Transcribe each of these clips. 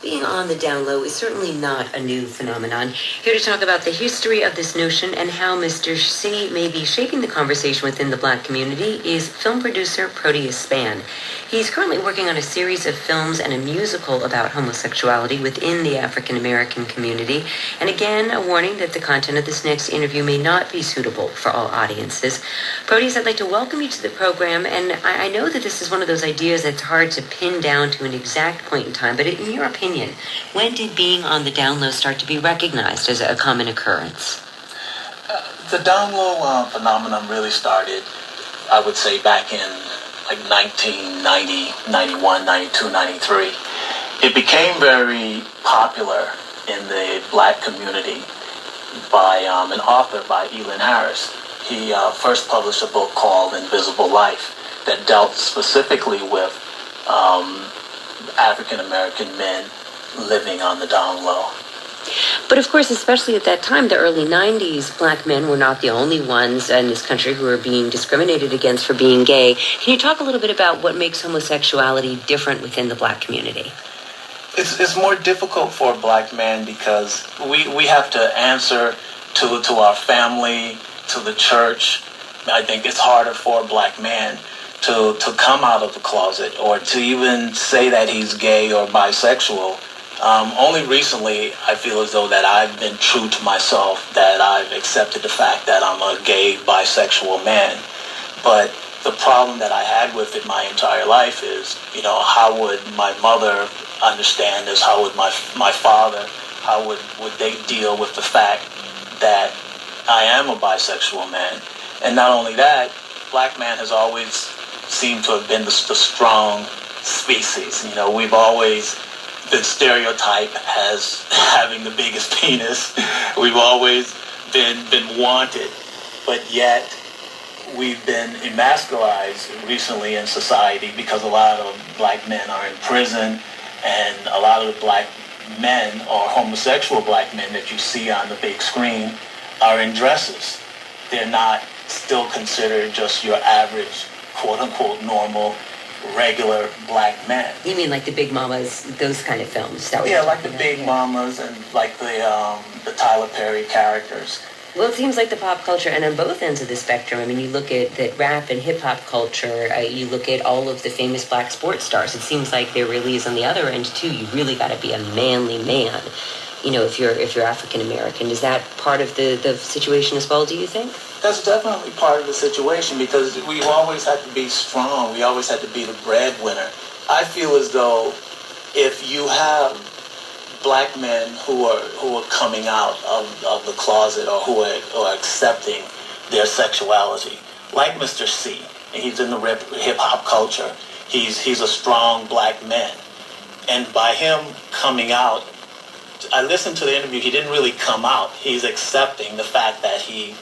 Being on the down low is certainly not a new phenomenon. Here to talk about the history of this notion and how Mr. C may be shaping the conversation within the Black community is film producer Proteus Spann. He's currently working on a series of films and a musical about homosexuality within the African American community. And again, a warning that the content of this next interview may not be suitable for all audiences. Proteus, I'd like to welcome you to the program, and I know that this is one of those ideas that's hard to pin down to an exact point in time, but in your opinion, when did being on the down low start to be recognized as a common occurrence? The down low phenomenon really started, I would say, back in like 1990, 91, 92, 93. It became very popular in the Black community by an author by E.Lynn. He first published a book called Invisible Life that dealt specifically with African American men living on the down low. But of course, especially at that time, the early 90s, Black men were not the only ones in this country who were being discriminated against for being gay. Can you talk a little bit about what makes homosexuality different within the Black community? It's more difficult for a Black man because we have to answer to our family, to the church. I think it's harder for a Black man to come out of the closet or to even say that he's gay or bisexual. Only recently, I feel as though that I've been true to myself, that I've accepted the fact that I'm a gay, bisexual man. But the problem that I had with it my entire life is, how would my mother understand this? How would my father, how would they deal with the fact that I am a bisexual man? And not only that, Black man has always seemed to have been the strong species. We've always been stereotyped as having the biggest penis. We've always been wanted, but yet we've been emasculized recently in society because a lot of Black men are in prison, and a lot of the Black men or homosexual Black men that you see on the big screen are in dresses. They're not still considered just your average, quote-unquote, normal, regular Black men. You mean like the Big Mamas, those kind of films? Yeah, like the Big Mamas and like the Tyler Perry characters. Well, it seems like the pop culture, and on both ends of the spectrum, I mean, you look at that rap and hip-hop culture, you look at all of the famous Black sports stars, it seems like there really is on the other end, too. You really got to be a manly man, if you're African-American. Is that part of the situation as well, do you think? That's definitely part of the situation because we've always had to be strong. We always had to be the breadwinner. I feel as though if you have Black men who are coming out of the closet or who are accepting their sexuality, like Mr. C, he's in the hip-hop culture. He's a strong Black man. And by him coming out, I listened to the interview, he didn't really come out. He's accepting the fact that he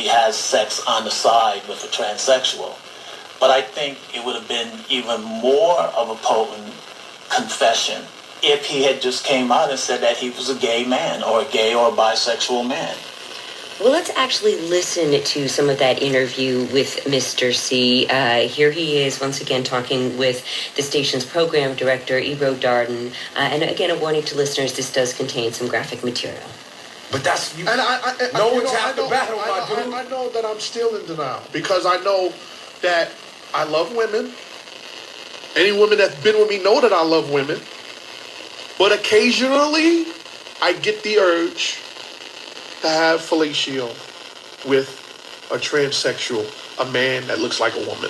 has sex on the side with a transsexual. But I think it would have been even more of a potent confession if he had just came out and said that he was a gay man or a gay or a bisexual man. Well, let's actually listen to some of that interview with Mr. C. Here he is once again talking with the station's program director, Ebro Darden. And again, a warning to listeners, this does contain some graphic material. But that's you. And I know that I'm still in denial because I know that I love women. Any woman that's been with me know that I love women. But occasionally, I get the urge to have fellatio with a transsexual, a man that looks like a woman.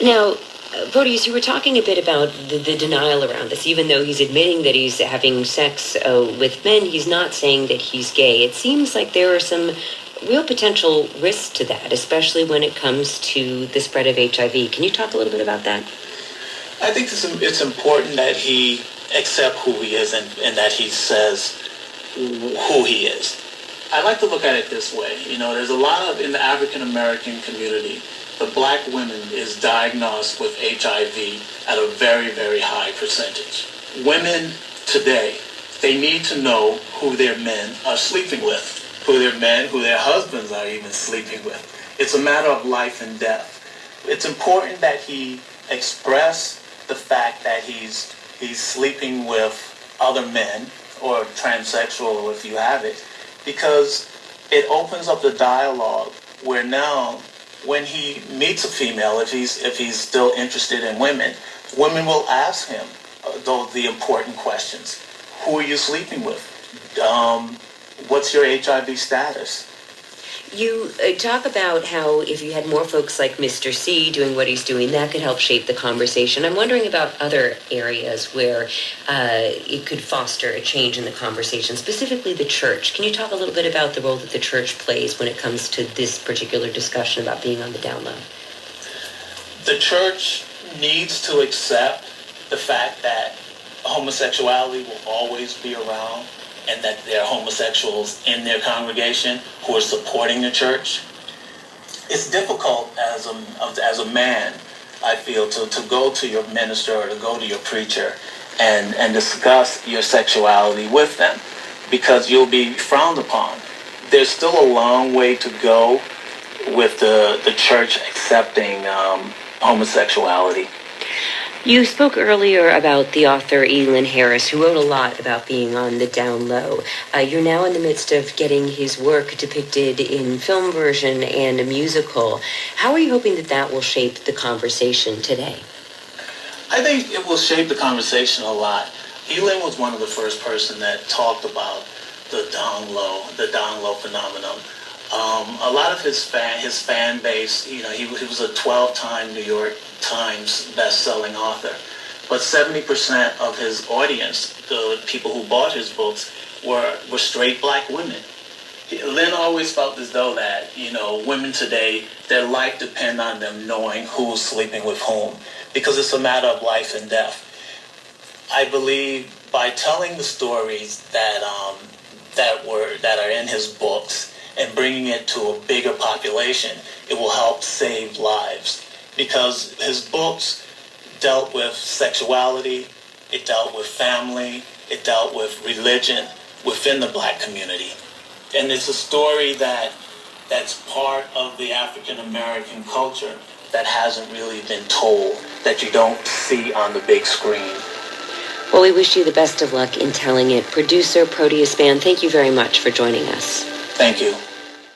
Now, Proteus, you were talking a bit about the denial around this. Even though he's admitting that he's having sex with men, he's not saying that he's gay. It seems like there are some real potential risks to that, especially when it comes to the spread of HIV. Can you talk a little bit about that? I think it's important that he accept who he is and that he says who he is. I like to look at it this way. There's a lot of, in the African American community, the Black women is diagnosed with HIV at a very, very high percentage. Women today, they need to know who their men are sleeping with, who their husbands are even sleeping with. It's a matter of life and death. It's important that he express the fact that he's He's sleeping with other men or transsexual, if you have it, because it opens up the dialogue where now when he meets a female, if he's still interested in women, women will ask him the important questions. Who are you sleeping with? What's your HIV status? You talk about how if you had more folks like Mr. C doing what he's doing, that could help shape the conversation. I'm wondering about other areas where it could foster a change in the conversation, specifically the church. Can you talk a little bit about the role that the church plays when it comes to this particular discussion about being on the down low? The church needs to accept the fact that homosexuality will always be around, and that there are homosexuals in their congregation who are supporting the church. It's difficult as a man, I feel, to go to your minister or to go to your preacher and discuss your sexuality with them, because you'll be frowned upon. There's still a long way to go with the church accepting homosexuality. You spoke earlier about the author E.Lynn, who wrote a lot about being on the down low. You're now in the midst of getting his work depicted in film version and a musical. How are you hoping that that will shape the conversation today? I think it will shape the conversation a lot. E.Lynn was one of the first person that talked about the down low phenomenon. A lot of his fan base, he was a 12-time New York Times best-selling author, but 70% of his audience, the people who bought his books, were straight black women. Lynn always felt as though that, women today, their life depends on them knowing who's sleeping with whom, because it's a matter of life and death. I believe by telling the stories that are in his books and bringing it to a bigger population, it will help save lives. Because his books dealt with sexuality, it dealt with family, it dealt with religion within the black community. And it's a story that's part of the African American culture that hasn't really been told, that you don't see on the big screen. Well, we wish you the best of luck in telling it. Producer Proteus Spann, thank you very much for joining us. Thank you.